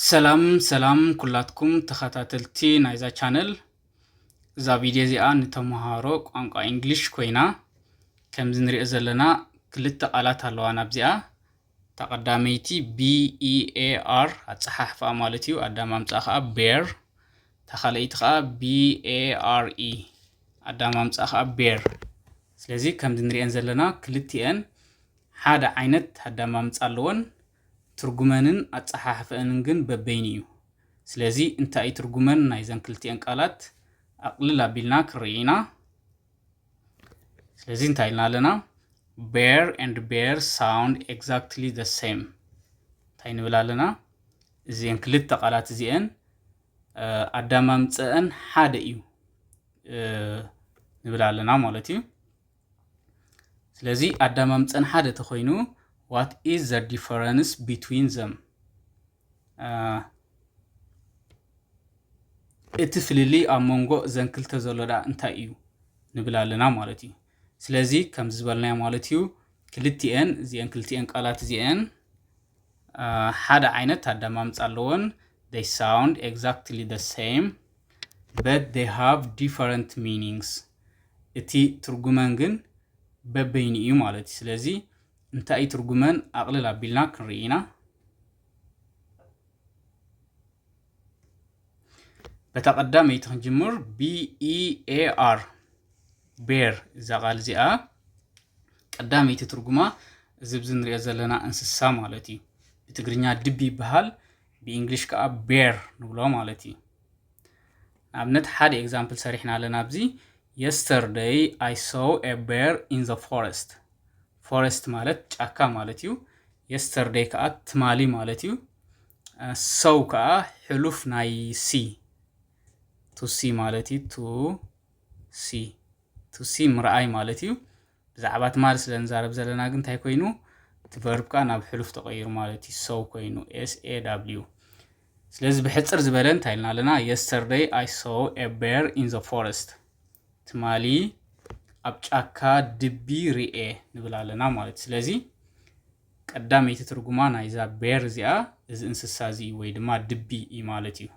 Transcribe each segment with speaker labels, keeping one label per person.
Speaker 1: ሰላም ኩላትኩም ተኸታተልቲ ናይዛ ቻነል እዛ ቪድዮ እዚኣ ንተምሃሮ ቋንቋ እንግሊሽ ኮይና ከም ዝንሪኦ ዘለና ክልተ ቃላት ኣለዋ ናብዚኣ ተቀዳመይቲ BEAR ኣፀሓሕፋ ማለት እዩ ኣዳማምፃ ከዓ bear ተኻለይቲ ከዓ BARE ኣዳማምፃ ከዓ bear ስለዚ ከም ዝንሪአን ዘለና ክልቲአን ሓደ ዓይነት ኣዳማምፃ ኣለወን ትርጉመንን ኣፀሓሕፈአንን ግን በበይኒ እዩ ስለዚ እንታይ ትርጉመን ናይዘን ክልቲአን ቃላት ኣቅልል ኣቢልና ክርኢና ስለዚ እንታይ ኢልና ኣለና bear and bear sound exactly the same እንታይ ንብል ኣለና እዚአን ክልተ ቃላት እዚአን ኣዳማምፀአን ሓደ እዩ ንብል ኣለና ማለት እዩ ስለዚ ኣዳማምፀአን ሓደ ተኮይኑ what is the difference between them እቲ ፍልልይ ኣብ መንጎ እዘን ክልተ ዘሎ ዳ እንታይ እዩ ንብል ኣለና ማለት እዩ ስለዚ ከም ዝበልናዮ ማለት እዩ ክልቲአን እዚአን ክልቲአን ቃላት እዚአን ሓደ ዓይነት ኣዳማምፃ ኣለወን they sound exactly the same but they have different meanings እቲ ትርጉመን ግን በበይኒ እዩ ማለት እዩ ስለዚ እንታይ ትርጉመን ኣቅልል ኣቢልና ክንርኢና በተቀዳመይቲ ክንጅምር BEAR bear እዛ ቃል እዚኣ ቀዳመይቲ ትርጉማ እዚ ብዝንሪኦ ዘለና እንስሳ ማለት እዩ ብትግርኛ ድቢ ይበሃል ብእንግሊሽ ከዓ bear ንብሎ ማለት እዩ ኣብነት ሓደ ኤግዛምፕል ሰሪሕና ኣለና ኣብዚ yesterday I saw a bear in the forest forest ማለት ጫካ ማለት እዩ yesterday ከዓ ትማሊ ማለት እዩ ሰው ከዓ ሕሉፍ ናይ ሲ to see ማለት እዩ to see ምርኣይ ማለት እዩ ብዛዕባ ትማሊ ስለንዛረብ ዘለና ግን እንታይ ኮይኑ እቲ verb ከዓ ናብ ሕሉፍ ተቀይሩ ማለት እዩ ሰው ኮይኑ SAW ስለዚ ብሕፅር ዝበለ እንታይ ኢልና ኣለና yesterday I saw a bear in the forest ትማሊ ኣብ ጫካ ድቢ ሪኤ ንብል ኣለና ማለት ስለዚ ቀዳመይቲ ትርጉማ ናይዛ bear እዚኣ እዚ እንስሳ እዚ ወይ ድማ ድቢ እዩ ማለት እዩ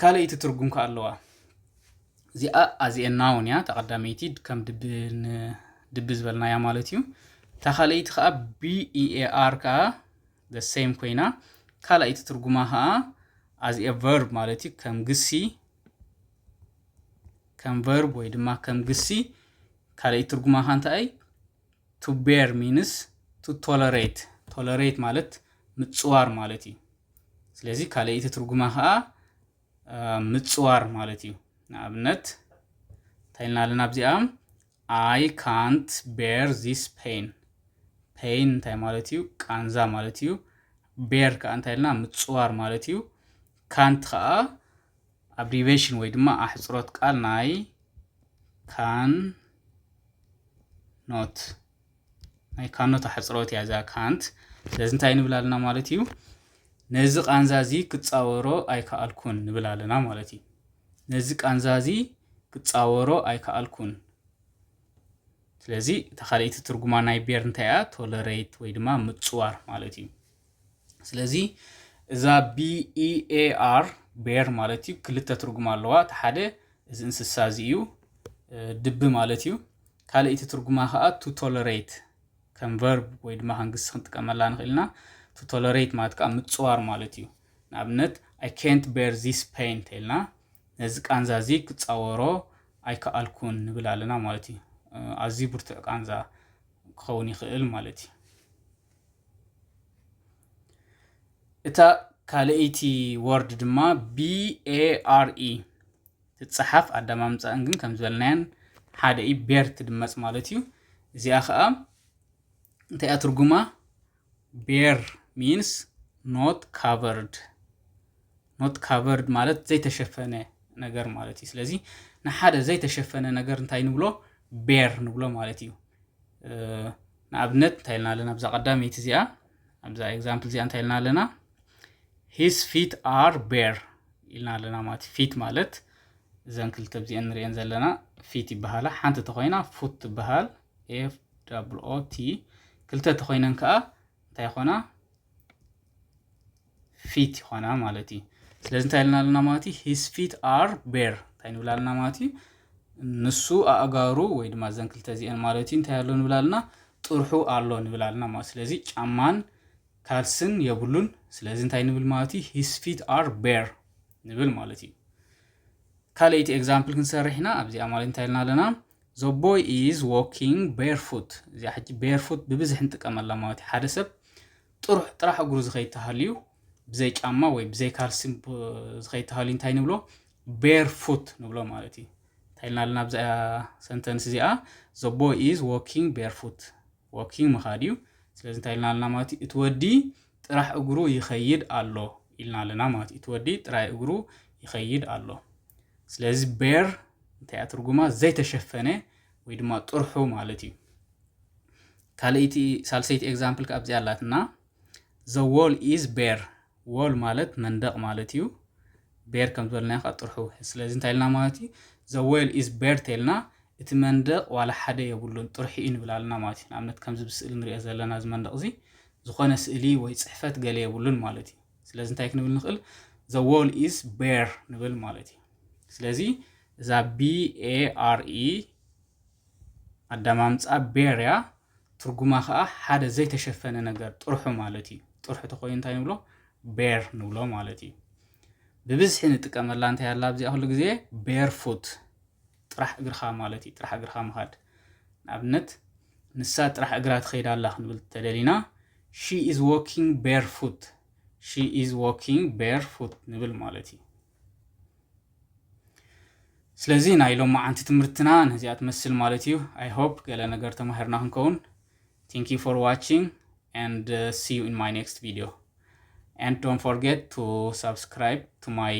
Speaker 1: ካልአይቲ ትርጉም ከዓ ኣለዋ እዚኣ ኣዚአና እውን እያ ተቀዳመይቲ ከም ድቢ ዝበልናያ ማለት እዩ ተኻለይቲ ከዓ BEAR ከዓ the same ኮይና ካልአይቲ ትርጉማ ከዓ as a verb ማለት እዩ ከም ግሲ ከም verb ወይ ድማ ከም ግሲ ካልአይቲ ትርጉማ ከዓ እንታይ to bear means to tolerate ማለት ምጽዋር ማለት እዩ ስለዚ ካልአይቲ ትርጉማ ከዓ ምጽዋር ማለት እዩ ንኣብነት ታይልና ኣለና ኣብዚኣ I can't bear this pain እንታይ ማለት እዩ ቃንዛ ማለት እዩ bear ከዓ እንታይ ኢልና ምጽዋር ማለት እዩ can't ከዓ abbreviation ወይ ድማ ኣሕጽሮት ቃል ናይ cannot ኣሕጽሮት ያዛ can't ስለዚ እንታይ ንብል ኣለና ማለት እዩ ነዚ ቃንዛ እዚ ክጻወሮ ኣይከኣልኩን ንብል ኣለና ማለት እዩ ነዚ ቃንዛ እዚ ክጻወሮ ኣይከኣልኩን ስለዚ ተኻለይቲ ትርጉማ ናይ bear እንታይ እያ tolerate ወይ ድማ ምጽዋር ማለት እዩ ስለዚ እዛ BEAR bear ማለት እዩ ክልተ ትርጉም ኣለዋ እቲ ሓደ እዚ እንስሳ እዚ እዩ ድቢ ማለት እዩ ካልአይቲ ትርጉማ ከዓ to tolerate ከም verb ወይ ድማ ሃንግስ ክንጥቀመላ ንኽእልና to tolerate ማለት ከዓ ምጽዋር ማለት እዩ ንኣብነት I can't bear this pain ተልና ነዚ ቃንዛ እዚ ክጻወሮ ኣይከኣልኩን ንብል ኣለና ማለት እዩ ኣዝዩ ብርቱዕ ቃንዛ ክኸውን ይኽእል ማለት እዩ እታ ካልአይቲ ወርድ ድማ BARE ትጽሓፍ ኣዳማምፃን ግን ከም ዝበልናያን ሓደ እዩ bear ትድመጽ ማለት እዩ እዚኣ ከዓ እንታይ ትርጉማ bear means not covered ማለት ዘይተሸፈነ ነገር ማለት እዩ ስለዚ ንሓደ ዘይተሸፈነ ነገር እንታይ ንብሎ bear ንብሎ ማለት እዩ ንኣብነት እንታይ ኢልና ኣለና ኣብዛ ቀዳመይቲ እዚኣ ኣብዛ ኤግዛምፕል እዚኣ እንታይ ኢልና ኣለና his feet are bare ኢልና ኣለና ማለት feet ማለት እዘን ክልተ ብዚአን ንሪአን ዘለና feet ይበሃላ ሓንቲ ተኮይና foot ትበሃል FOOT ክልተ ተኮይነን ከዓ እንታይ ይኾና feet ይሆና ማለት እዩ ስለዚህ እንታይ ኢልና ማለት እዩ his feet are bare እንታይ ንብላልና ማለት እዩ ንሱ ኣእጋሩ ወይ ድማ ዘን ክልተ እዚአን ማለት እዩ እንታይ ኣሎ ንብላልና ጥርሑ ኣሎ ንብላልና ማለት ስለዚህ ጫማን ካልስን የብሉን ስለዚህ እንታይ ንብል ማለት እዩ his feet are bare ንብል ማለት እዩ ካልአይቲ ኤግዛምፕል ክንሰርሕና ኣብዚኣ ማለት እንታይ ኢልና ኣለና the boy is walking barefoot እዚኣ ሕጂ barefoot ብብዝሕ እንጥቀመላ ማለት እዩ ሓደ ሰብ ጥራሕ እግሩ ዝኸይድ ተሃልዩ ብዘይ ጫማ ወይ ብዘይ ካልሲ ዝኸይድ ተሃልዩ እንታይ ንብሎ barefoot ንብሎ ማለት እዩ እንታይ ኢልና ኣለና ኣብዚኣ ሰንተንስ እዚኣ the boy is walking barefoot walking መኻድ እዩ ስለዚህ እንታይ ኢልና ኣለና ማለት እዩ እቲ ወዲ ጥራሕ እግሩ ይኸይድ ኣሎ ኢልና ኣለና ማለት እዩ እቲ ወዲ ጥራሕ እግሩ ይኸይድ ኣሎ ስለዚህ bare እንታይ ትርጉማ ዘይተሸፈነ ወይ ድማ ጥርሑ ማለት እዩ ካልአይቲ ሳልሰይቲ ኤግዛምፕል ካብዚ ኣላትና the wall is bare wall ማለት መንደቕ ማለት እዩ bare ከም ዝበልና ካ ጥርሑ ስለዚህ እንታይ ኢልና ማለት እዩ the wall is bare ተልና እቲ መንደቕ ዋላ ሓደ የብሉን ጥርሑ ንብላልና ማለት እዩ ንኣብነት ከምዚ ብስእሊ ንሪኦ ዘለና እዚ መንደቕ እዚ ዝኾነ ስእሊ ወይ ጽሕፈት ገለ የብሉን ማለት እዩ ስለዚህ እንታይ ክንብል ንኽእል the wall is bare ንብል ማለት እዩ ስለዚህ እዛ BARE ኣዳማምፃ bare ያ ትርጉማ ከዓ ሓደ ዘይተሸፈነ ነገር ጥርሑ ማለት እዩ ጥርሑ ተኾይኑ እንታይ ንብሎ bare ንብሎ ማለት እዩ ብብዝሒ ንጥቀመላ እንታይ ያላ ኣብዚ ኩሉ ግዜ barefoot ጥራሕ እግርኻ ማለት እዩ ጥራሕ እግርኻ ምኻድ ንኣብነት ንሳ ጥራሕ እግራ ትኸይድ ኣላ ክንብል ተደሊና she is walking barefoot ንብል ማለት እዩ ስለዚህ ናይ ሎም ማዓንቲ ትምህርትና ነዚኣ ትመስል ማለት እዩ I hope ገለ ነገር ተማሂርና ክንከውን Thank you for watching and see you in my next video and don't forget to subscribe to my